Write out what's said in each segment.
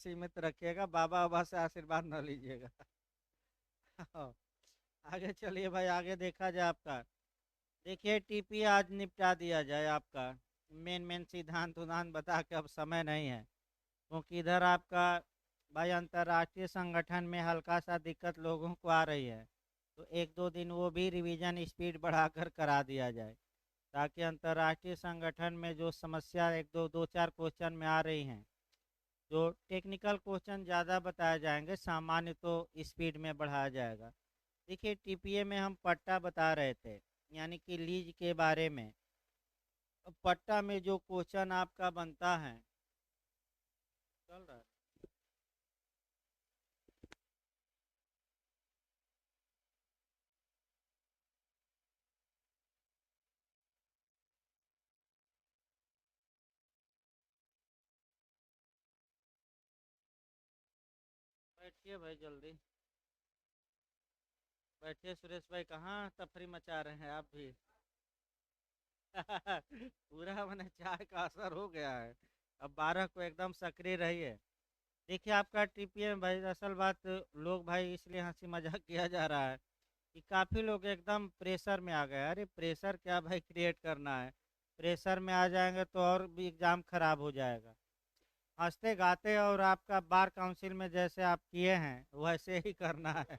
सीमित रखिएगा, बाबा बाबा से आशीर्वाद न लीजिएगा। हाँ, आगे चलिए भाई, आगे देखा जाए आपका। देखिए टीपी आज निपटा दिया जाए आपका। मेन मेन सिद्धांत उद्धांत बता के अब समय नहीं है, क्योंकि इधर आपका भाई अंतर्राष्ट्रीय संगठन में हल्का सा दिक्कत लोगों को आ रही है। तो एक दो दिन वो भी रिवीजन स्पीड बढ़ाकर करा दिया जाए, ताकि अंतर्राष्ट्रीय संगठन में जो समस्या एक दो दो चार क्वेश्चन में आ रही हैं, जो टेक्निकल क्वेश्चन ज़्यादा बताए जाएंगे, सामान्य तो स्पीड में बढ़ाया जाएगा। देखिए टीपीए में हम पट्टा बता रहे थे, यानी कि लीज के बारे में। अब पट्टा में जो क्वेश्चन आपका बनता है, चल रहा है। बैठिए भाई जल्दी, बैठिए सुरेश भाई, कहाँ तफरी मचा रहे हैं आप भी। पूरा मैंने चाय का असर हो गया है। अब 12 को एकदम सक्रिय रहिए। देखिए आपका टीपीएम भाई, असल बात, लोग भाई इसलिए हंसी मजाक किया जा रहा है कि काफ़ी लोग एकदम प्रेशर में आ गए। अरे प्रेशर क्या भाई क्रिएट करना है, प्रेशर में आ जाएंगे तो और भी एग्ज़ाम खराब हो जाएगा। हंसते गाते और आपका बार काउंसिल में जैसे आप किए हैं वैसे ही करना है।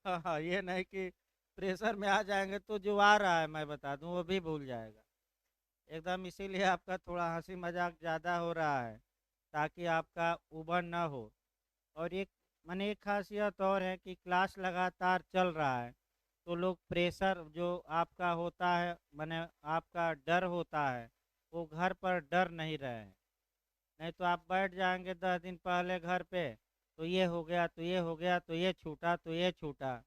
हाँ हाँ, ये नहीं कि प्रेशर में आ जाएंगे तो जो आ रहा है मैं बता दूं वो भी भूल जाएगा एकदम। इसीलिए आपका थोड़ा हंसी मजाक ज़्यादा हो रहा है, ताकि आपका उबर ना हो। और एक माने एक खासियत और है कि क्लास लगातार चल रहा है, तो लोग प्रेशर जो आपका होता है, माने आपका डर होता है, वो घर पर डर नहीं रहे हैं। नहीं तो आप बैठ जाएंगे 10 दिन पहले घर पे, तो ये हो गया तो ये हो गया तो ये छूटा तो ये छूटा।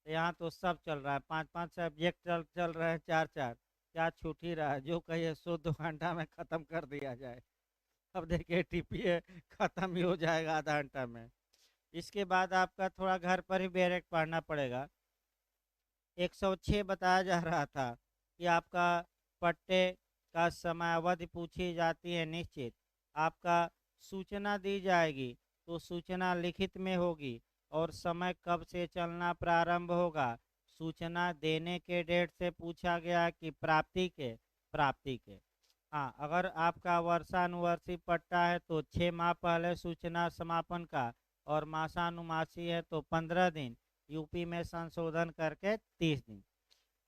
यहाँ तो सब चल रहा है, पांच पांच सब्जेक्ट चल चल रहे हैं, चार चार। क्या छूट ही रहा है, जो कहिए सो 2 घंटा में ख़त्म कर दिया जाए। अब देखिए टीपीए ख़त्म ही हो जाएगा आधा घंटा में। इसके बाद आपका थोड़ा घर पर ही बैरेक पढ़ना पड़ेगा। 106 बताया जा रहा था कि आपका पट्टे का समयावधि पूछी जाती है निश्चित। आपका सूचना दी जाएगी, तो सूचना लिखित में होगी, और समय कब से चलना प्रारंभ होगा। सूचना देने के डेट से पूछा गया कि प्राप्ति के। हाँ, अगर आपका वर्षानुवर्षी पट्टा है तो 6 माह पहले सूचना समापन का, और मासानुमासी है तो 15 दिन, यूपी में संशोधन करके 30 दिन।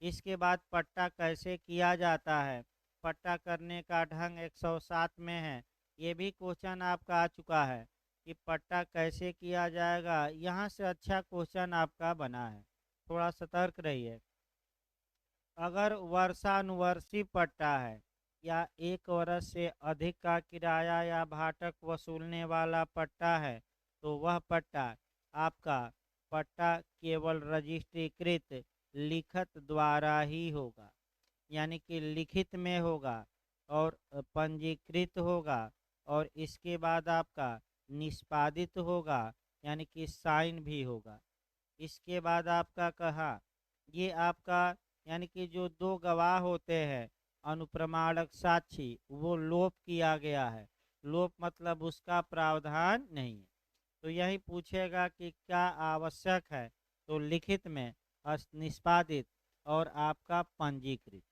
इसके बाद पट्टा कैसे किया जाता है, पट्टा करने का ढंग 107 में है। ये भी क्वेश्चन आपका आ चुका है कि पट्टा कैसे किया जाएगा। यहाँ से अच्छा क्वेश्चन आपका बना है, थोड़ा सतर्क रहिए। अगर वर्षानुवर्षी पट्टा है या 1 वर्ष से अधिक का किराया या भाटक वसूलने वाला पट्टा है, तो वह पट्टा आपका पट्टा केवल रजिस्ट्रीकृत लिखत द्वारा ही होगा, यानी कि लिखित में होगा और पंजीकृत होगा, और इसके बाद आपका निष्पादित होगा, यानी कि साइन भी होगा। इसके बाद आपका कहा, ये आपका यानी कि जो दो गवाह होते हैं, अनुप्रमाणक साक्षी, वो लोप किया गया है। लोप मतलब उसका प्रावधान नहीं है। तो यही पूछेगा कि क्या आवश्यक है, तो लिखित में, निष्पादित, और आपका पंजीकृत।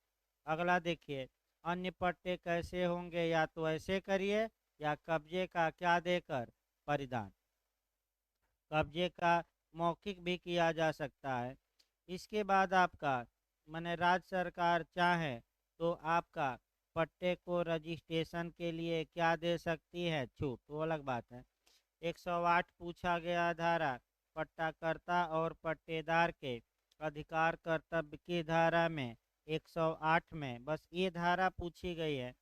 अगला देखिए, अन्य पट्टे कैसे होंगे, या तो ऐसे करिए या कब्जे का क्या देकर, परिधान। कब्जे का मौखिक भी किया जा सकता है। इसके बाद आपका माने राज्य सरकार चाहे तो आपका पट्टे को रजिस्ट्रेशन के लिए क्या दे सकती है, छूट, वो अलग बात है। 108 पूछा गया धारा, पट्टाकर्ता और पट्टेदार के अधिकार कर्तव्य की धारा में 108 में बस ये धारा पूछी गई है।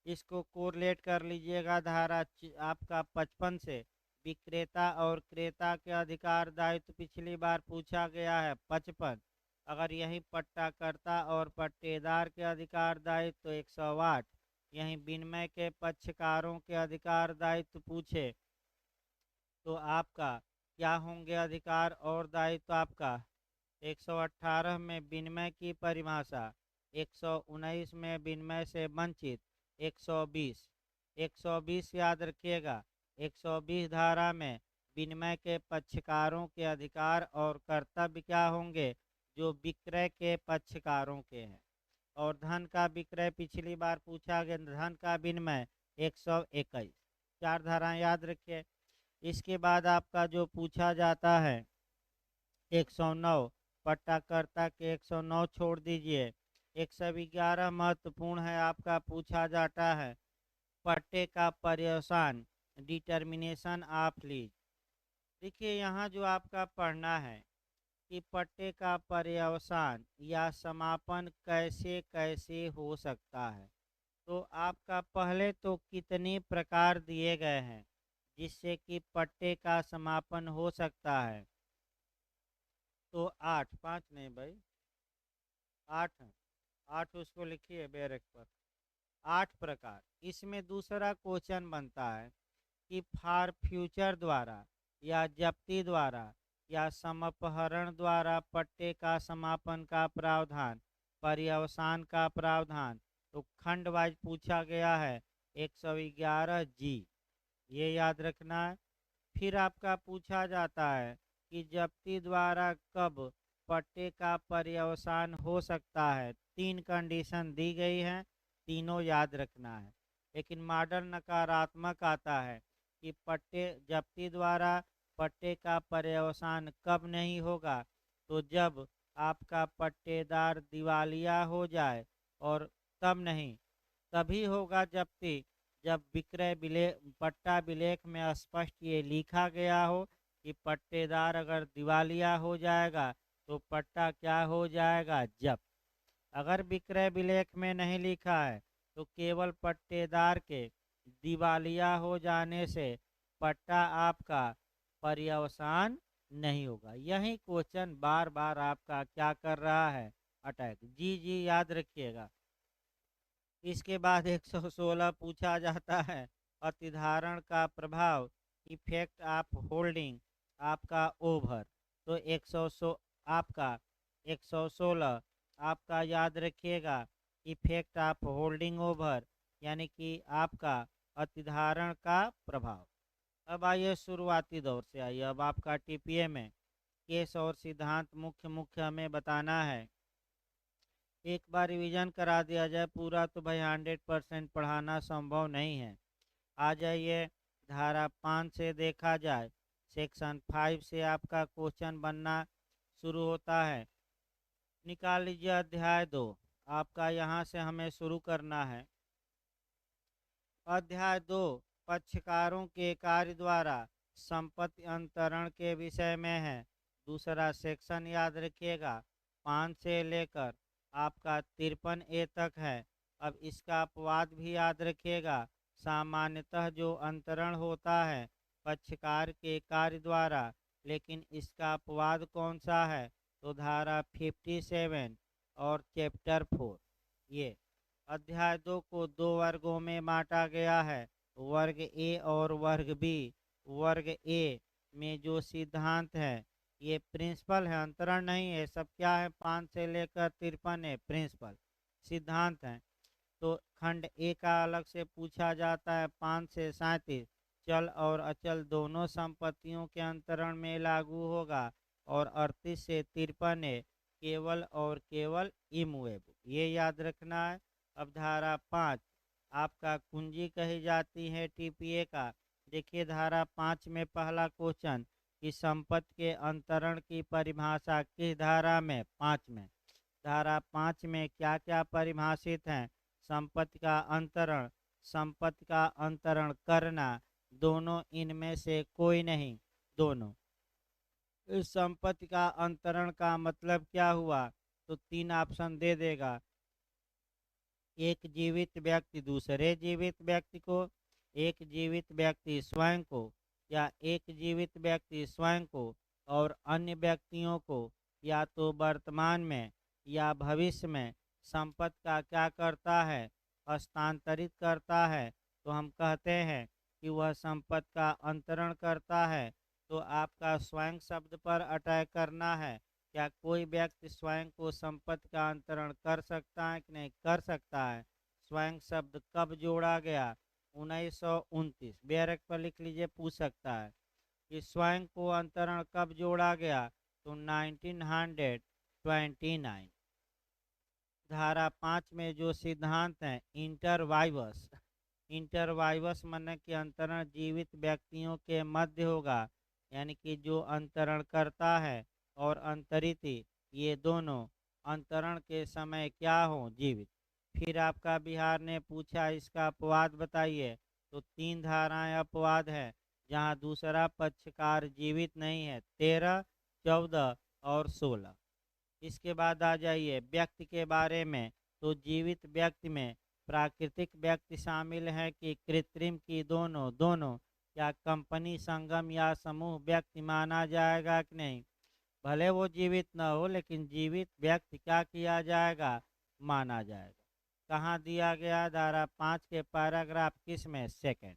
इसको कोरिलेट कर लीजिएगा धारा आपका 55 से। विक्रेता और क्रेता के अधिकार दायित्व पिछली बार पूछा गया है 55। अगर यही पट्टाकर्ता और पट्टेदार के अधिकार दायित्व तो 108। यही विनिमय के पक्षकारों के अधिकार दायित्व पूछे तो आपका क्या होंगे अधिकार और दायित्व आपका। 118 में विनिमय की परिभाषा, 119 में विनिमय से वंचित, 120 120 याद रखिएगा। 120 धारा में विनिमय के पक्षकारों के अधिकार और कर्तव्य क्या होंगे, जो विक्रय के पक्षकारों के हैं। और धन का विक्रय पिछली बार पूछा गया, धन का विनिमय 121। 4 धाराएं याद रखिए। इसके बाद आपका जो पूछा जाता है 109, पट्टाकर्ता के 109 छोड़ दीजिए। 111 महत्वपूर्ण है, आपका पूछा जाता है पट्टे का पर्यवसान, डिटर्मिनेशन ऑफ लीज। देखिए यहाँ जो आपका पढ़ना है कि पट्टे का पर्यवसान या समापन कैसे कैसे हो सकता है। तो आपका पहले तो कितने प्रकार दिए गए हैं जिससे कि पट्टे का समापन हो सकता है, तो 8, 5 नहीं भाई, 8 है। 8 उसको लिखिए बैरक पर। 8 प्रकार। इसमें दूसरा क्वेश्चन बनता है कि फॉर फ्यूचर द्वारा या जप्ती द्वारा या समपहरण द्वारा पट्टे का समापन का प्रावधान, पर्यवसान का प्रावधान। तो खंड वाइज पूछा गया है 111 जी, ये याद रखना है। फिर आपका पूछा जाता है कि जप्ती द्वारा कब पट्टे का पर्यवसान हो सकता है। 3 कंडीशन दी गई हैं, तीनों याद रखना है। लेकिन मॉडल नकारात्मक आता है कि पट्टे जप्ती द्वारा पट्टे का पर्यवसान कब नहीं होगा, तो जब आपका पट्टेदार दिवालिया हो जाए, और तब नहीं, तभी होगा जब्ती जब विक्रय पट्टा विलेख में स्पष्ट ये लिखा गया हो कि पट्टेदार अगर दिवालिया हो जाएगा तो पट्टा क्या हो जाएगा, जब्त। अगर विक्रय विलेख में नहीं लिखा है तो केवल पट्टेदार के दिवालिया हो जाने से पट्टा आपका पर्यवसान नहीं होगा। यही क्वेश्चन बार बार आपका क्या कर रहा है, अटैक। जी जी याद रखिएगा। इसके बाद 116 पूछा जाता है अतिधारण का प्रभाव, इफेक्ट ऑफ होल्डिंग आपका ओवर। तो 100 आपका 116 आपका याद रखिएगा इफेक्ट ऑफ होल्डिंग ओवर, यानी कि आपका अतिधारण का प्रभाव। अब आइए शुरुआती दौर से आइए। अब आपका टीपीए में केस और सिद्धांत मुख्य मुख्य हमें बताना है। एक बार रिवीजन करा दिया जाए, पूरा तो भाई 100% पढ़ाना संभव नहीं है। आ जाइए धारा 5 से देखा जाए, सेक्शन 5 से आपका क्वेश्चन बनना शुरू होता है। निकाल लीजिए अध्याय 2, आपका यहाँ से हमें शुरू करना है। अध्याय 2 पक्षकारों के कार्य द्वारा संपत्ति अंतरण के विषय में है। दूसरा सेक्शन याद रखिएगा 5 से लेकर आपका 53A तक है। अब इसका अपवाद भी याद रखिएगा। सामान्यतः जो अंतरण होता है पक्षकार के कार्य द्वारा, लेकिन इसका अपवाद कौन सा है, तो धारा 57 और चैप्टर 4। ये अध्याय 2 को 2 वर्गों में बांटा गया है, वर्ग ए और वर्ग बी। वर्ग ए में जो सिद्धांत है ये प्रिंसिपल है, अंतरण नहीं है। सब क्या है, 5 से लेकर 53 है, प्रिंसिपल सिद्धांत है। तो खंड ए का अलग से पूछा जाता है 5 से 37, चल और अचल दोनों संपत्तियों के अंतरण में लागू होगा। और 38 से 53 है, केवल और केवल इमूवेबल, ये याद रखना है। अब धारा 5 आपका कुंजी कही जाती है टीपीए का। देखिए धारा 5 में पहला क्वेश्चन कि संपत्ति के अंतरण की परिभाषा किस धारा में, 5 में। धारा 5 में क्या क्या परिभाषित हैं, संपत्ति का अंतरण, संपत्ति का अंतरण करना, दोनों इनमें से कोई नहीं, दोनों। इस संपत्ति का अंतरण का मतलब क्या हुआ, तो 3 ऑप्शन दे देगा। एक जीवित व्यक्ति दूसरे जीवित व्यक्ति को, एक जीवित व्यक्ति स्वयं को, या एक जीवित व्यक्ति स्वयं को और अन्य व्यक्तियों को, या तो वर्तमान में या भविष्य में संपत्ति का क्या करता है, हस्तांतरित करता है। तो हम कहते हैं कि वह संपत्ति का अंतरण करता है। तो आपका स्वयं शब्द पर अटैक करना है। क्या कोई व्यक्ति स्वयं को संपत्ति का अंतरण कर सकता है कि नहीं कर सकता है। स्वयं शब्द कब जोड़ा गया, 1929 बेरेक पर लिख लीजिए, पूछ सकता है कि स्वयं को अंतरण कब जोड़ा गया, तो 1929। धारा 5 में जो सिद्धांत है इंटरवाइवस, इंटरवाइवस माने कि अंतरण जीवित व्यक्तियों के मध्य होगा, यानी कि जो अंतरण करता है और अंतरित ये दोनों अंतरण के समय क्या हो, जीवित। फिर आपका बिहार ने पूछा इसका अपवाद बताइए, तो 3 धाराएं अपवाद है जहां दूसरा पक्षकार जीवित नहीं है, 13, 14 और 16। इसके बाद आ जाइए व्यक्ति के बारे में, तो जीवित व्यक्ति में प्राकृतिक व्यक्ति शामिल है कि कृत्रिम की, दोनों दोनों क्या कंपनी, संगम या समूह व्यक्ति माना जाएगा कि नहीं। भले वो जीवित न हो लेकिन जीवित व्यक्ति क्या किया जाएगा, माना जाएगा। कहाँ दिया गया, धारा 5 के पैराग्राफ किस में, सेकंड,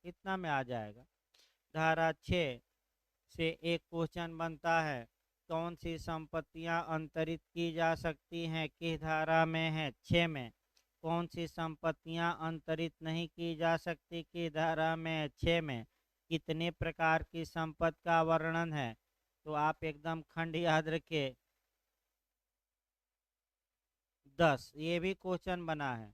इतना में आ जाएगा। धारा 6 से एक क्वेश्चन बनता है, कौन सी संपत्तियां अंतरित की जा सकती हैं, किस धारा में है, 6 में। कौन सी संपत्तियां अंतरित नहीं की जा सकती, किस धारा में है, 6 में। कितने प्रकार की संपत्ति का वर्णन है, तो आप एकदम खंड याद रखिए, 10। ये भी क्वेश्चन बना है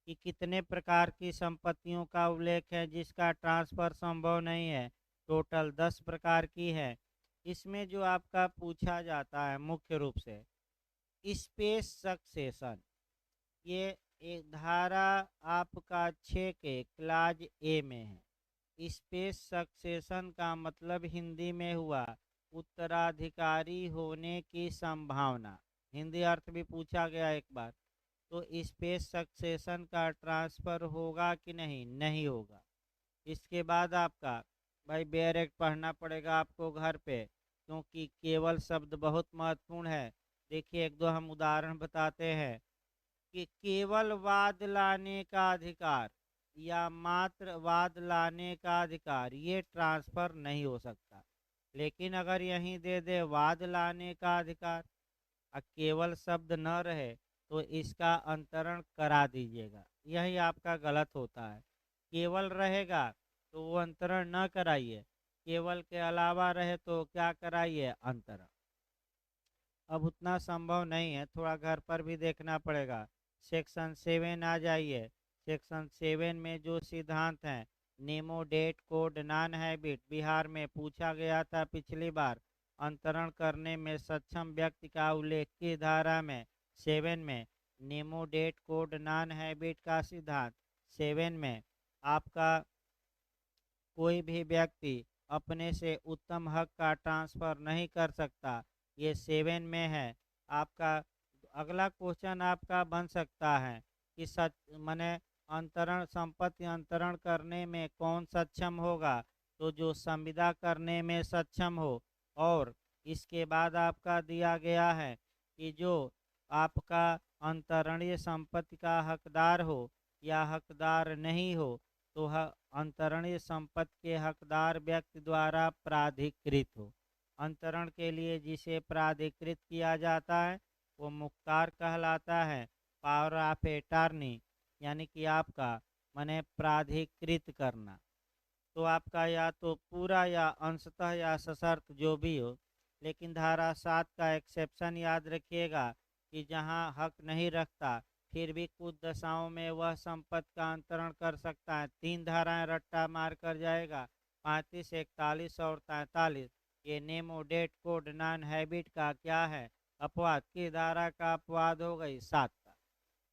कि कितने प्रकार की संपत्तियों का उल्लेख है जिसका ट्रांसफर संभव नहीं है, टोटल 10 प्रकार की है। इसमें जो आपका पूछा जाता है मुख्य रूप से स्पेस सक्सेशन, ये एक धारा आपका 6 के क्लाज ए में है। स्पेस सक्सेशन का मतलब हिंदी में हुआ उत्तराधिकारी होने की संभावना, हिंदी अर्थ भी पूछा गया एक बार। तो स्पेस सक्सेशन का ट्रांसफर होगा कि नहीं, नहीं होगा। इसके बाद आपका भाई बेयर एक्ट पढ़ना पड़ेगा आपको घर पे, क्योंकि केवल शब्द बहुत महत्वपूर्ण है। देखिए एक दो हम उदाहरण बताते हैं कि केवल वाद लाने का अधिकार या मात्र वाद लाने का अधिकार ये ट्रांसफर नहीं हो सकता। लेकिन अगर यहीं दे दे वाद लाने का अधिकार और केवल शब्द न रहे तो इसका अंतरण करा दीजिएगा, यही आपका गलत होता है। केवल रहेगा तो वो अंतरण न कराइए, केवल के अलावा रहे तो क्या कराइए, अंतरण। अब उतना संभव नहीं है, थोड़ा घर पर भी देखना पड़ेगा। सेक्शन 7 आ जाइए। सेक्शन 7 में जो सिद्धांत हैं, नेमो डेट कोड नॉन हैबिट, बिहार में पूछा गया था पिछली बार, अंतरण करने में सक्षम व्यक्ति का उल्लेख की धारा में, 7 में। नेमो डेट कोड नॉन हैबिट का सिद्धांत 7 में आपका कोई भी व्यक्ति अपने से उत्तम हक का ट्रांसफर नहीं कर सकता, ये 7 में है आपका। अगला क्वेश्चन आपका बन सकता है कि सच मने अंतरण, संपत्ति अंतरण करने में कौन सक्षम होगा, तो जो संविदा करने में सक्षम हो। और इसके बाद आपका दिया गया है कि जो आपका अंतरणीय संपत्ति का हकदार हो या हकदार नहीं हो, तो अंतरणीय संपत्ति के हकदार व्यक्ति द्वारा प्राधिकृत हो। अंतरण के लिए जिसे प्राधिकृत किया जाता है वो मुख्तार कहलाता है, पावर ऑफ एटर्नी, यानी कि आपका माने प्राधिकृत करना। तो आपका या तो पूरा या अंशतः या सशर्त जो भी हो। लेकिन धारा 7 का एक्सेप्शन याद रखिएगा कि जहां हक नहीं रखता फिर भी कुछ दशाओं में वह संपत्ति का अंतरण कर सकता है। 3 धाराएं रट्टा मार कर जाएगा, 35, 41 और 43। ये नेमो डेट कोड नॉन हैबिट का क्या है, अपवाद। की धारा का अपवाद हो गई, 7 का।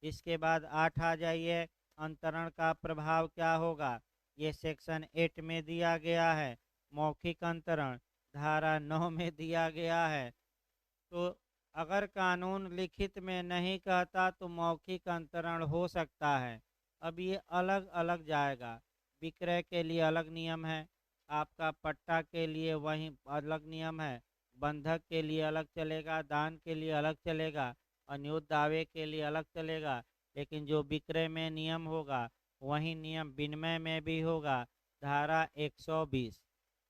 इसके बाद 8 आ जाइए, अंतरण का प्रभाव क्या होगा, ये सेक्शन 8 में दिया गया है। मौखिक अंतरण धारा 9 में दिया गया है। तो अगर कानून लिखित में नहीं कहता तो मौखिक अंतरण हो सकता है। अब ये अलग अलग जाएगा, विक्रय के लिए अलग नियम है, आपका पट्टा के लिए वही अलग नियम है, बंधक के लिए अलग चलेगा, दान के लिए अलग चलेगा, अन्योन्य दावे के लिए अलग चलेगा। लेकिन जो विक्रय में नियम होगा वही नियम विनिमय में भी होगा। धारा 120,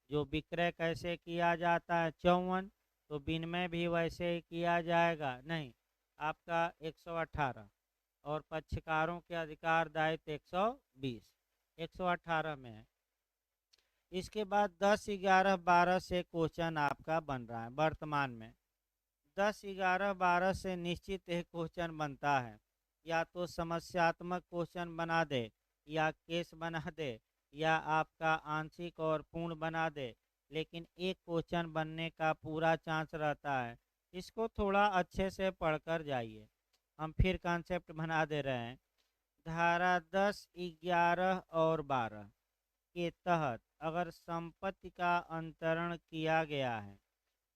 जो विक्रय कैसे किया जाता है 54, तो विनिमय भी वैसे ही किया जाएगा, नहीं आपका 118। और पक्षकारों के अधिकार दायित्व 120। 118 में है। इसके बाद 10, 11, 12 से क्वेश्चन आपका बन रहा है वर्तमान में। 10, 11, 12 से निश्चित एक क्वेश्चन बनता है, या तो समस्यात्मक क्वेश्चन बना दे, या केस बना दे, या आपका आंशिक और पूर्ण बना दे, लेकिन एक क्वेश्चन बनने का पूरा चांस रहता है। इसको थोड़ा अच्छे से पढ़कर जाइए। हम फिर कॉन्सेप्ट बना दे रहे हैं। धारा 10, 11 और 12 के तहत अगर संपत्ति का अंतरण किया गया है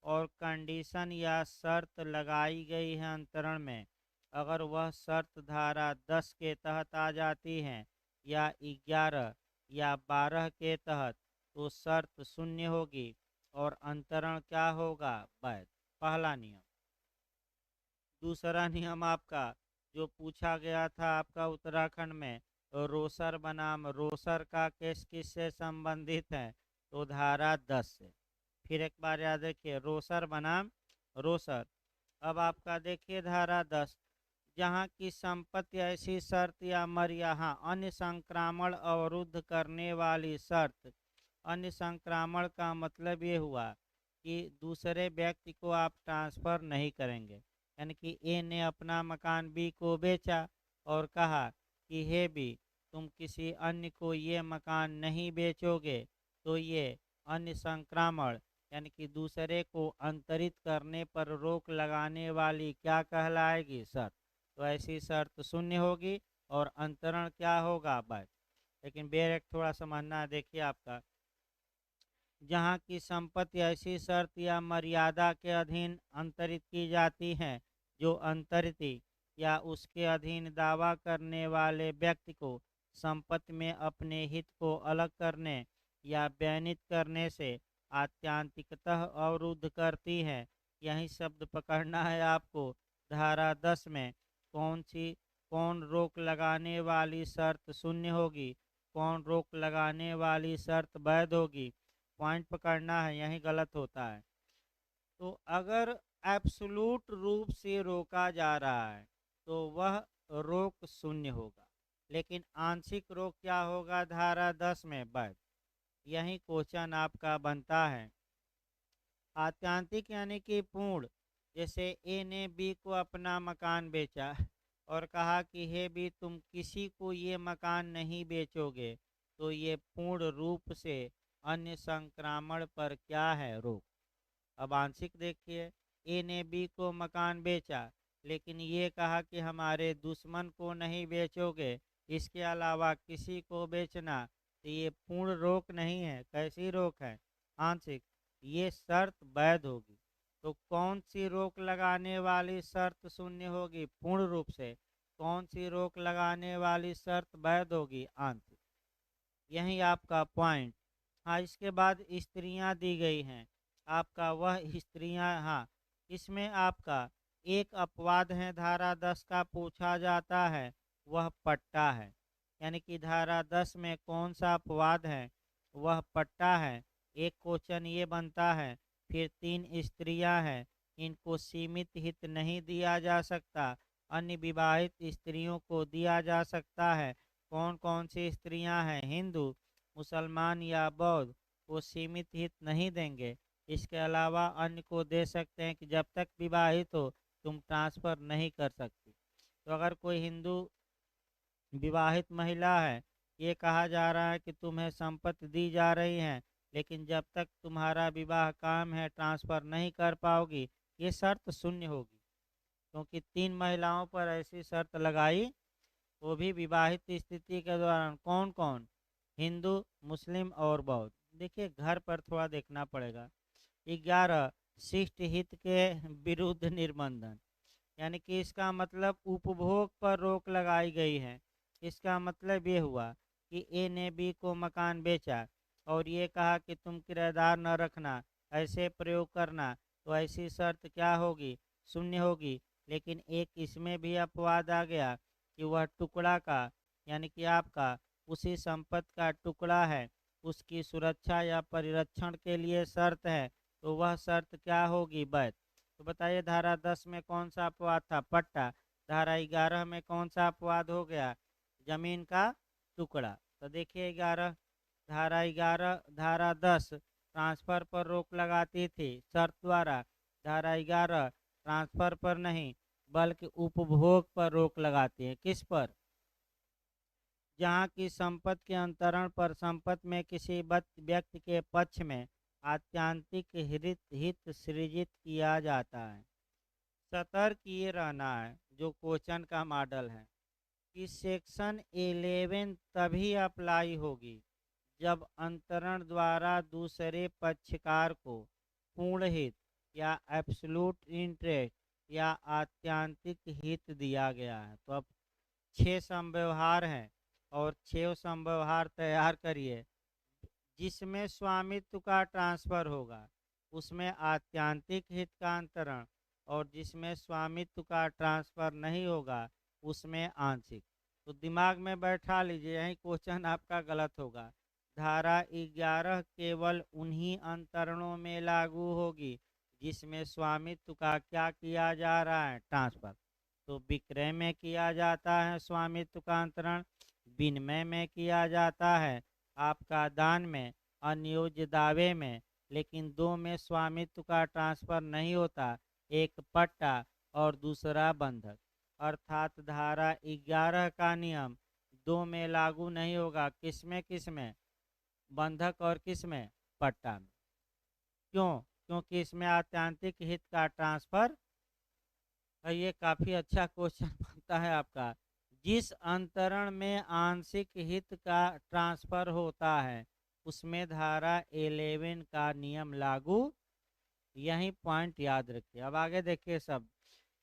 और कंडीशन या शर्त लगाई गई है अंतरण में, अगर वह शर्त धारा 10 के तहत आ जाती है या 11 या 12 के तहत, तो शर्त शून्य होगी और अंतरण क्या होगा? वैध। पहला नियम। दूसरा नियम आपका जो पूछा गया था आपका उत्तराखंड में, रोसर बनाम रोसर का केस किससे संबंधित है? तो धारा 10 से। फिर एक बार याद रखिए, रोसर बनाम रोसर। अब आपका देखिए धारा 10, जहाँ की संपत्ति ऐसी शर्त या मर्यादा, अन्य संक्रामण अवरुद्ध करने वाली शर्त। अन्य संक्रामण का मतलब ये हुआ कि दूसरे व्यक्ति को आप ट्रांसफ़र नहीं करेंगे। यानी कि ए ने अपना मकान बी को बेचा और कहा कि हे बी, तुम किसी अन्य को ये मकान नहीं बेचोगे, तो ये अन्य संक्रामण यानी कि दूसरे को अंतरित करने पर रोक लगाने वाली क्या कहलाएगी? शर्त। तो ऐसी शर्त शून्य होगी और अंतरण क्या होगा? वैध। लेकिन बेरेक थोड़ा समझना है, देखिए आपका, जहाँ की संपत्ति ऐसी शर्त या मर्यादा के अधीन अंतरित की जाती है जो अंतरित या उसके अधीन दावा करने वाले व्यक्ति को संपत्ति में अपने हित को अलग करने या बेनित करने से आत्यांतिकतः अवरुद्ध करती है। यही शब्द पकड़ना है आपको। धारा 10 में कौन रोक लगाने वाली शर्त शून्य होगी, कौन रोक लगाने वाली शर्त वैध होगी, पॉइंट पकड़ना है, यही गलत होता है। तो अगर एब्सोल्यूट रूप से रोका जा रहा है तो वह रोक शून्य होगा, लेकिन आंशिक रोक क्या होगा? धारा 10 में वैध। यही क्वेश्चन आपका बनता है। आत्यांतिक यानी कि पूर्ण। जैसे ए ने बी को अपना मकान बेचा और कहा कि हे बी, तुम किसी को ये मकान नहीं बेचोगे, तो ये पूर्ण रूप से अन्य संक्रामण पर क्या है? रोक। अब आंशिक देखिए, ए ने बी को मकान बेचा, लेकिन ये कहा कि हमारे दुश्मन को नहीं बेचोगे, इसके अलावा किसी को बेचना, तो ये पूर्ण रोक नहीं है। कैसी रोक है? आंशिक। ये शर्त वैध होगी। तो कौन सी रोक लगाने वाली शर्त शून्य होगी? पूर्ण रूप से। कौन सी रोक लगाने वाली शर्त वैध होगी? आंशिक। यही आपका पॉइंट। हाँ, इसके बाद स्त्रियां दी गई हैं आपका, वह स्त्रियां, हाँ, इसमें आपका एक अपवाद है धारा 10 का पूछा जाता है, वह पट्टा है। यानी कि धारा 10 में कौन सा अपवाद है? वह पट्टा है। एक क्वेश्चन ये बनता है। फिर 3 स्त्रियां हैं, इनको सीमित हित नहीं दिया जा सकता, अन्य विवाहित स्त्रियों को दिया जा सकता है। कौन कौन सी स्त्रियां हैं? हिंदू, मुसलमान या बौद्ध को सीमित हित नहीं देंगे। इसके अलावा अन्य को दे सकते हैं कि जब तक विवाहित हो तुम ट्रांसफ़र नहीं कर सकती। तो अगर कोई हिंदू विवाहित महिला है, ये कहा जा रहा है कि तुम्हें संपत्ति दी जा रही है, लेकिन जब तक तुम्हारा विवाह काम है ट्रांसफ़र नहीं कर पाओगी, ये शर्त शून्य होगी। क्योंकि 3 महिलाओं पर ऐसी शर्त लगाई, वो भी विवाहित स्थिति के दौरान। कौन कौन? हिंदू, मुस्लिम और बौद्ध। देखिए घर पर थोड़ा देखना पड़ेगा। 11, शिष्ट हित के विरुद्ध निर्बंधन। यानी कि इसका मतलब उपभोग पर रोक लगाई गई है। इसका मतलब ये हुआ कि ए ने बी को मकान बेचा और ये कहा कि तुम किराएदार न रखना, ऐसे प्रयोग करना, तो ऐसी शर्त क्या होगी? शून्य होगी। लेकिन एक इसमें भी अपवाद आ गया कि वह टुकड़ा का, यानी कि आपका उसी संपत्ति का टुकड़ा है, उसकी सुरक्षा या परिरक्षण के लिए शर्त है, तो वह शर्त क्या होगी? वैध। तो बताइए धारा 10 में कौन सा अपवाद था? पट्टा। धारा 11 में कौन सा अपवाद हो गया? जमीन का टुकड़ा। तो देखिए 11 धारा 11 धारा 10 ट्रांसफर पर रोक लगाती थी शर्त द्वारा। धारा 11 ट्रांसफर पर नहीं बल्कि उपभोग पर रोक लगाती है। किस पर? जहाँ की संपत्ति के अंतरण पर संपत्ति में किसी व्यक्ति के पक्ष में आत्यांतिक हित सृजित किया जाता है। सतर्क ये रहना है जो क्वेश्चन का मॉडल है कि सेक्शन 11 तभी अप्लाई होगी जब अंतरण द्वारा दूसरे पक्षकार को पूर्ण हित या एब्सोल्यूट इंटरेस्ट या आत्यांतिक हित दिया गया है। तो अब 6 संव्यवहार हैं और 6 संव्यवहार तैयार करिए। जिसमें स्वामित्व का ट्रांसफर होगा उसमें आत्यांतिक हित का अंतरण, और जिसमें स्वामित्व का ट्रांसफर नहीं होगा उसमें आंशिक। तो दिमाग में बैठा लीजिए, यही क्वेश्चन आपका गलत होगा। धारा 11 केवल उन्हीं अंतरणों में लागू होगी जिसमें स्वामित्व का क्या किया जा रहा है? ट्रांसफर। तो विक्रय में किया जाता है स्वामित्व का अंतरण, विनिमय में किया जाता है, आपका दान में, अनियोज्य दावे में, लेकिन दो में स्वामित्व का ट्रांसफर नहीं होता, एक पट्टा और दूसरा बंधक। अर्थात धारा 11 का नियम दो में लागू नहीं होगा। किसमें किसमें? बंधक और किसमें? पट्टा में। क्यों? क्योंकि इसमें आत्यांतिक हित का ट्रांसफर। ये काफी अच्छा क्वेश्चन बनता है आपका। जिस अंतरण में आंशिक हित का ट्रांसफर होता है उसमें धारा 11 का नियम लागू। यही पॉइंट याद रखिए। अब आगे देखिए सब।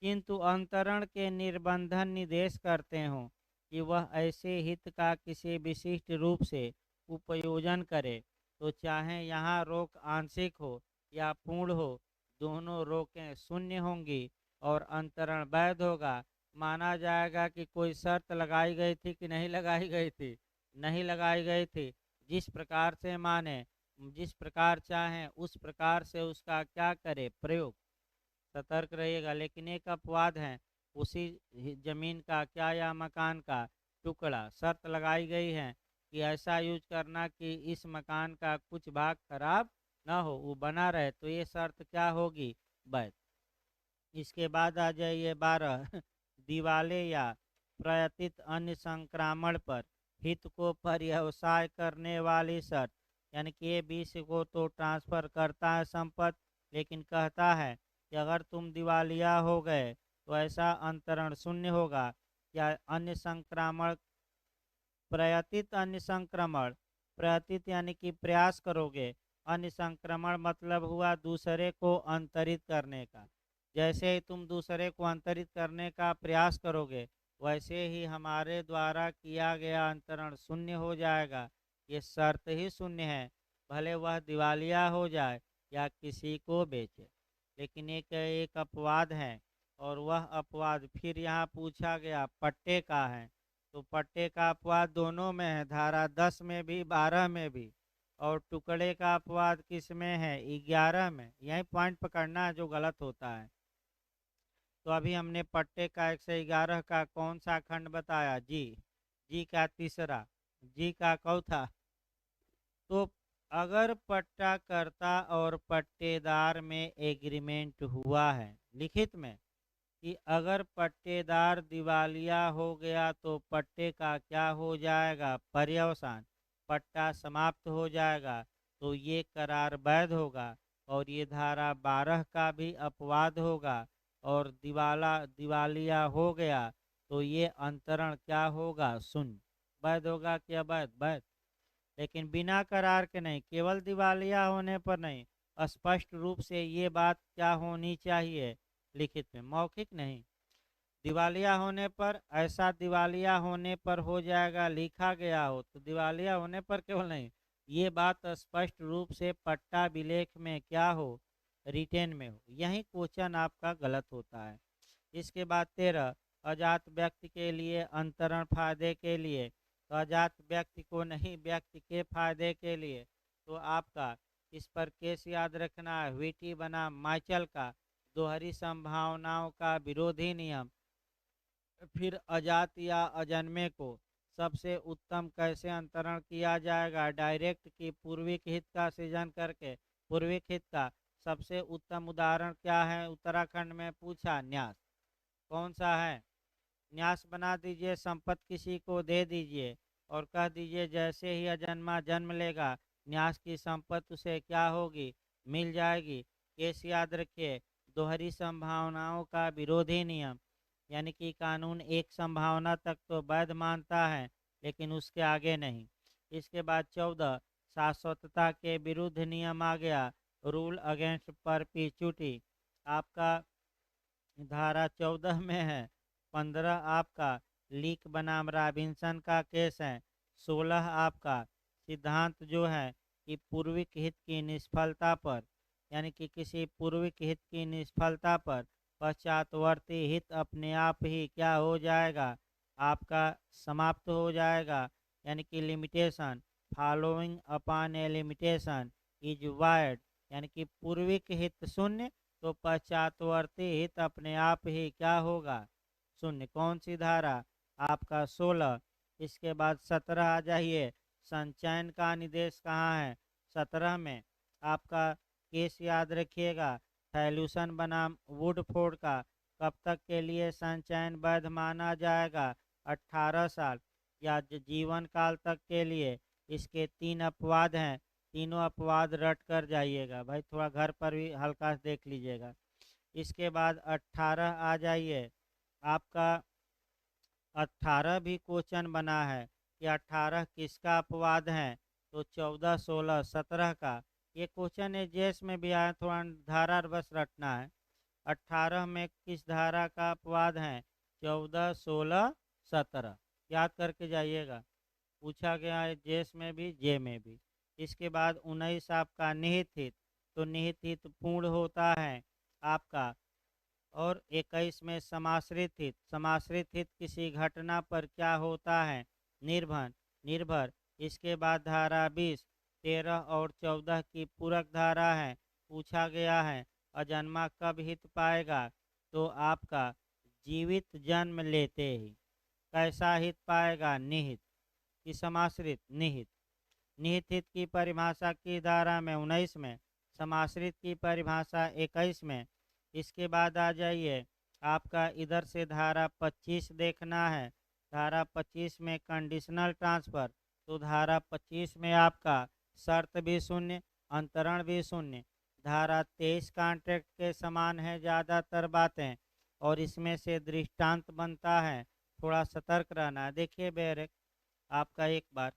किंतु अंतरण के निर्बंधन निर्देश करते हो कि वह ऐसे हित का किसी विशिष्ट रूप से उपयोजन करे, तो चाहे यहाँ रोक आंशिक हो या पूर्ण हो, दोनों रोकें शून्य होंगी और अंतरण वैध होगा। माना जाएगा कि कोई शर्त लगाई गई थी कि नहीं लगाई गई थी? नहीं लगाई गई थी। जिस प्रकार से माने, जिस प्रकार चाहें उस प्रकार से उसका क्या करे? प्रयोग। सतर्क रहिएगा। लेकिन एक अपवाद है, उसी जमीन का क्या या मकान का टुकड़ा शर्त लगाई गई है कि ऐसा यूज करना कि इस मकान का कुछ भाग खराब ना हो, वो बना रहे, तो ये शर्त क्या होगी? वैध। इसके बाद आ जाइए 12 दिवाले या प्रयतित अन्य संक्रामण पर हित को पर्यवसाय करने वाली शर्त। यानी कि ये 20 को तो ट्रांसफर करता है संपत्ति, लेकिन कहता है कि अगर तुम दिवालिया हो गए तो ऐसा अंतरण शून्य होगा। या अन्य संक्रामण, प्रयतित अन्य संक्रमण, प्रयतित यानी कि प्रयास करोगे, अन्य संक्रमण मतलब हुआ दूसरे को अंतरित करने का। जैसे ही तुम दूसरे को अंतरित करने का प्रयास करोगे वैसे ही हमारे द्वारा किया गया अंतरण शून्य हो जाएगा। ये शर्त ही शून्य है, भले वह दिवालिया हो जाए या किसी को बेचे। लेकिन एक एक अपवाद है, और वह अपवाद फिर यहाँ पूछा गया पट्टे का है। तो पट्टे का अपवाद दोनों में है, धारा 10 में भी 12 में भी। और टुकड़े का अपवाद किस में है? 11 में। यही पॉइंट पकड़ना है जो गलत होता है। तो अभी हमने पट्टे का 111 का कौन सा खंड बताया? जी। जी का तीसरा, जी का चौथा। तो अगर पट्टाकर्ता और पट्टेदार में एग्रीमेंट हुआ है लिखित में कि अगर पट्टेदार दिवालिया हो गया तो पट्टे का क्या हो जाएगा? पर्यवसान। पट्टा समाप्त हो जाएगा, तो ये करार वैध होगा। और ये धारा 12 का भी अपवाद होगा। और दिवालिया हो गया तो ये अंतरण क्या होगा? शून्य। वैध होगा क्या? वैध। वैध। लेकिन बिना करार के नहीं, केवल दिवालिया होने पर नहीं, स्पष्ट रूप से ये बात क्या होनी चाहिए? लिखित में, मौखिक नहीं। दिवालिया होने पर, ऐसा दिवालिया होने पर हो जाएगा लिखा गया हो, तो दिवालिया होने पर केवल नहीं, ये बात स्पष्ट रूप से पट्टा विलेख में क्या हो? रिटेन में हो। यही क्वेश्चन आपका गलत होता है। इसके बाद 13 अजात व्यक्ति के लिए अंतरण फायदे के लिए। तो अजात व्यक्ति को नहीं, व्यक्ति के फायदे के लिए। तो आपका इस पर केस याद रखना है, व्हीटी बनाम माइचल का दोहरी संभावनाओं का विरोधी नियम। फिर अजात या अजन्मे को सबसे उत्तम कैसे अंतरण किया जाएगा, डायरेक्ट की पूर्विक हित का सृजन करके। पूर्विक हित का सबसे उत्तम उदाहरण क्या है, उत्तराखंड में पूछा, न्यास। कौन सा है? न्यास बना दीजिए, संपत्ति किसी को दे दीजिए और कह दीजिए जैसे ही अजन्मा जन्म लेगा न्यास की संपत्ति उसे क्या होगी, मिल जाएगी। केस याद रखिए, दोहरी संभावनाओं का विरोधी नियम, यानी कि कानून एक संभावना तक तो वैध मानता है लेकिन उसके आगे नहीं। इसके बाद 14, शाश्वतता के विरुद्ध नियम आ गया, रूल अगेंस्ट परपीचुटी। आपका धारा 14 में है। 15 आपका लीक बनाम रॉबिन्सन का केस है। 16 आपका सिद्धांत जो है कि पूर्विक हित की निष्फलता पर, यानी कि किसी पूर्विक हित की निष्फलता पर पश्चातवर्ती हित अपने आप ही क्या हो जाएगा, आपका समाप्त हो जाएगा, यानी कि limitation following upon A limitation is wide, यानी कि पूर्विक हित शून्य तो पश्चातवर्ती हित अपने आप ही क्या होगा, शून्य। कौन सी धारा? आपका 16। इसके बाद 17 आ जाइए, संचयन का निर्देश कहाँ है? 17 में आपका केस याद रखिएगा, थैल्यूसन बनाम वुडफोर्ड का। कब तक के लिए संचयन वैध माना जाएगा? 18 साल या जीवन काल तक के लिए। इसके 3 अपवाद हैं, तीनों अपवाद रट कर जाइएगा भाई, थोड़ा घर पर भी हल्का से देख लीजिएगा। इसके बाद 18 आ जाइए, आपका 18 भी क्वेश्चन बना है कि 18 किसका अपवाद है, तो 14, 16, 17 का। ये क्वेश्चन एजेस में भी आया, थोड़ा धारा बस रटना है। 18 में किस धारा का अपवाद है? 14, 16, 17 याद करके जाइएगा, पूछा गया है जेस में भी जे में भी। इसके बाद 19 आपका निहित हित, तो निहित हित पूर्ण होता है आपका। और 21 में समाश्रित हित, समाश्रित हित किसी घटना पर क्या होता है, निर्भर निर्भर। इसके बाद धारा 20, 13 और 14 की पूरक धारा है। पूछा गया है अजन्मा कब हित पाएगा, तो आपका जीवित जन्म लेते ही। कैसा हित पाएगा, निहित कि समाश्रित, निहित। निहित हित की परिभाषा की धारा में 19 में, समाश्रित की परिभाषा 21 में। इसके बाद आ जाइए, आपका इधर से धारा 25 देखना है। धारा 25 में कंडीशनल ट्रांसफर, तो धारा 25 में आपका शर्त भी शून्य, अंतरण भी शून्य। धारा 23 कॉन्ट्रैक्ट के समान है ज़्यादातर बातें, और इसमें से दृष्टांत बनता है, थोड़ा सतर्क रहना। देखिए बैरक, आपका एक बार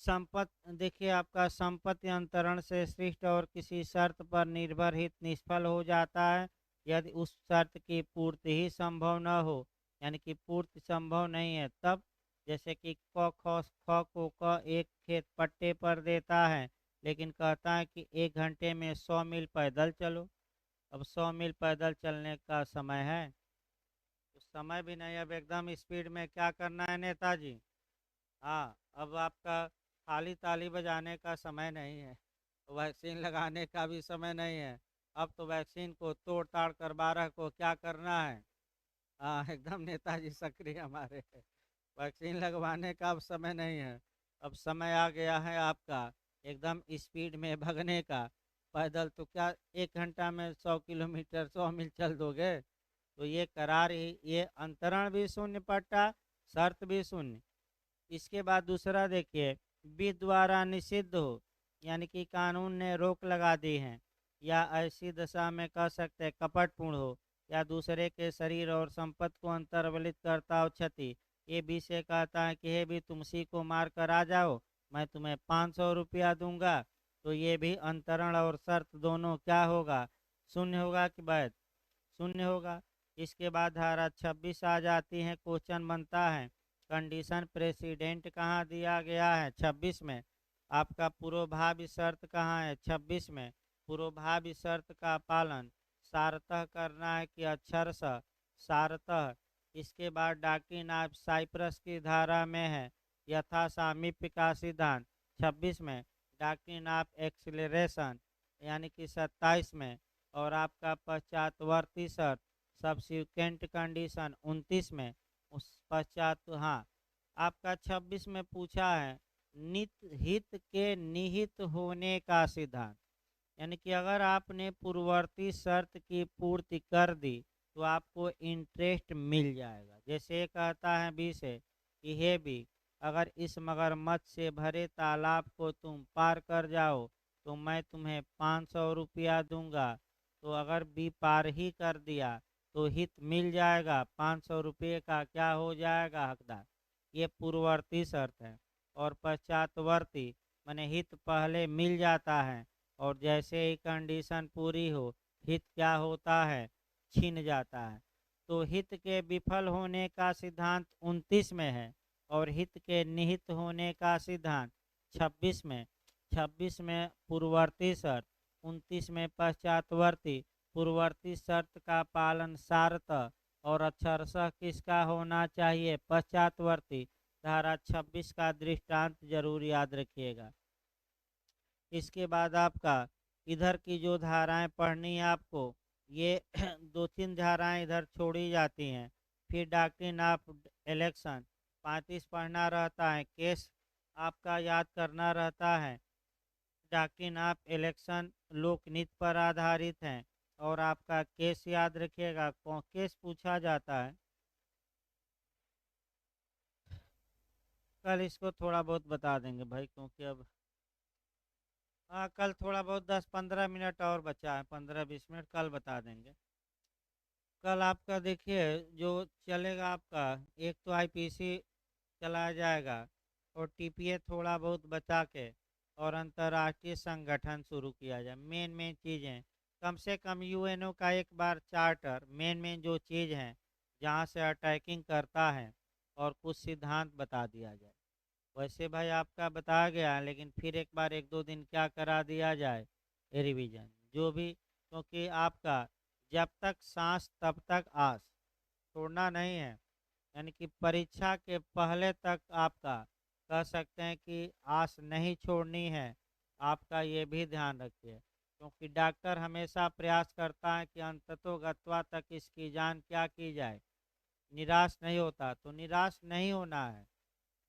संपत्ति देखिए, आपका संपत्ति अंतरण से सृष्ट और किसी शर्त पर निर्भर हित निष्फल हो जाता है यदि उस शर्त की पूर्ति ही संभव न हो, यानी कि पूर्ति संभव नहीं है तब। जैसे कि क ख ख को क एक खेत पट्टे पर देता है लेकिन कहता है कि 1 घंटे में 100 मील पैदल चलो। अब 100 मील पैदल चलने का समय है? तो समय भी नहीं, अब एकदम स्पीड में क्या करना है नेताजी। हाँ, अब आपका खाली ताली बजाने का समय नहीं है, तो वैक्सीन लगाने का भी समय नहीं है। अब तो वैक्सीन को तोड़ ताड़ कर 12 को क्या करना है। हाँ एकदम नेताजी सक्रिय हमारे हैं। वैक्सीन लगवाने का अब समय नहीं है, अब समय आ गया है आपका एकदम स्पीड में भगने का। पैदल तो क्या 1 घंटा में 100 किलोमीटर 100 मील चल दोगे? तो ये करार ही, ये अंतरण भी शून्य पट्टा, शर्त भी शून्य। इसके बाद दूसरा देखिए, विधि द्वारा निषिद्ध हो, यानी कि कानून ने रोक लगा दी है, या ऐसी दशा में कह सकते हैं कपटपूर्ण हो, या दूसरे के शरीर और संपत्ति को अंतर्वलित करता हो क्षति। ये भी से कहता है कि हे भी तुम सी को मार कर आ जाओ, मैं तुम्हें 500 रुपया दूंगा, तो ये भी अंतरण और शर्त दोनों क्या होगा, शून्य होगा कि वैध? शून्य होगा। इसके बाद धारा 26 आ जाती है, क्वेश्चन बनता है कंडीशन प्रेसिडेंट कहाँ दिया गया है, 26 में। आपका पूर्वभावी शर्त कहाँ है, 26 में। पूर्वभावी शर्त का पालन सारतः करना है कि अक्षरशः, सारतः। इसके बाद डाकी नाब साइप्रस की धारा में है, यथा सामीप्य का सिद्धांत 26 में। डाकी नाब एक्सिलरेशन यानी कि 27 में। और आपका पश्चातवर्ती शर्त सब्सिक्वेंट कंडीशन 29 में। उस पश्चात, हाँ, आपका 26 में पूछा है नित हित के निहित होने का सिद्धांत, यानी कि अगर आपने पूर्ववर्ती शर्त की पूर्ति कर दी तो आपको इंटरेस्ट मिल जाएगा। जैसे कहता है बी से कि हे बी, अगर इस मगरमच्छ से भरे तालाब को तुम पार कर जाओ तो मैं तुम्हें 500 रुपया दूंगा। तो अगर बी पार ही कर दिया तो हित मिल जाएगा, 500 रुपये का क्या हो जाएगा हकदार। ये पूर्ववर्ती शर्त है। और पश्चातवर्ती माने हित पहले मिल जाता है और जैसे ही कंडीशन पूरी हो हित क्या होता है, छिन जाता है। तो हित के विफल होने का सिद्धांत 29 में है और हित के निहित होने का सिद्धांत 26 में। 26 में पूर्ववर्ती शर्त, 29 में पश्चातवर्ती। पूर्ववर्ती शर्त का पालन सारतः और अक्षरशः किसका होना चाहिए, पश्चातवर्ती। धारा 26 का दृष्टांत जरूर याद रखिएगा। इसके बाद आपका इधर की जो धाराएं पढ़नी है आपको, ये दो तीन धाराएं इधर छोड़ी जाती हैं। फिर डॉक्ट्रिन ऑफ इलेक्शन 35 पढ़ना रहता है। केस आपका याद करना रहता है। डॉक्ट्रिन ऑफ इलेक्शन लोकनीति पर आधारित है। और आपका केस याद रखिएगा, केस पूछा जाता है। कल इसको थोड़ा बहुत बता देंगे भाई, क्योंकि अब हाँ कल थोड़ा बहुत 10-15 मिनट और बचा है, 15-20 मिनट कल बता देंगे। कल आपका देखिए जो चलेगा आपका, एक तो आईपीसी चलाया जाएगा और टीपीए थोड़ा बहुत बचा के और अंतर्राष्ट्रीय संगठन शुरू किया जाए। मेन मेन चीज़ें, कम से कम यूएनओ का एक बार चार्टर, मेन मेन जो चीज़ हैं जहाँ से अटैकिंग करता है और कुछ सिद्धांत बता दिया जाए। वैसे भाई आपका बताया गया है, लेकिन फिर एक बार 1-2 दिन क्या करा दिया जाए, रिवीजन जो भी। क्योंकि आपका जब तक सांस तब तक आस, छोड़ना नहीं है। यानी कि परीक्षा के पहले तक आपका कह सकते हैं कि आस नहीं छोड़नी है। आपका ये भी ध्यान रखिए, क्योंकि डॉक्टर हमेशा प्रयास करता है कि अंततोगत्वा तक इसकी जान क्या की जाए, निराश नहीं होता। तो निराश नहीं होना है,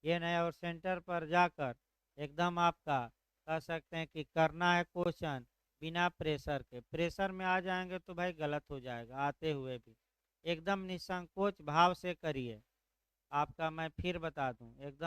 ये नहीं। और सेंटर पर जाकर एकदम आपका कह सकते हैं कि करना है क्वेश्चन बिना प्रेशर के। प्रेशर में आ जाएंगे तो भाई गलत हो जाएगा, आते हुए भी एकदम निसंकोच भाव से करिए। आपका मैं फिर बता दूं एकदम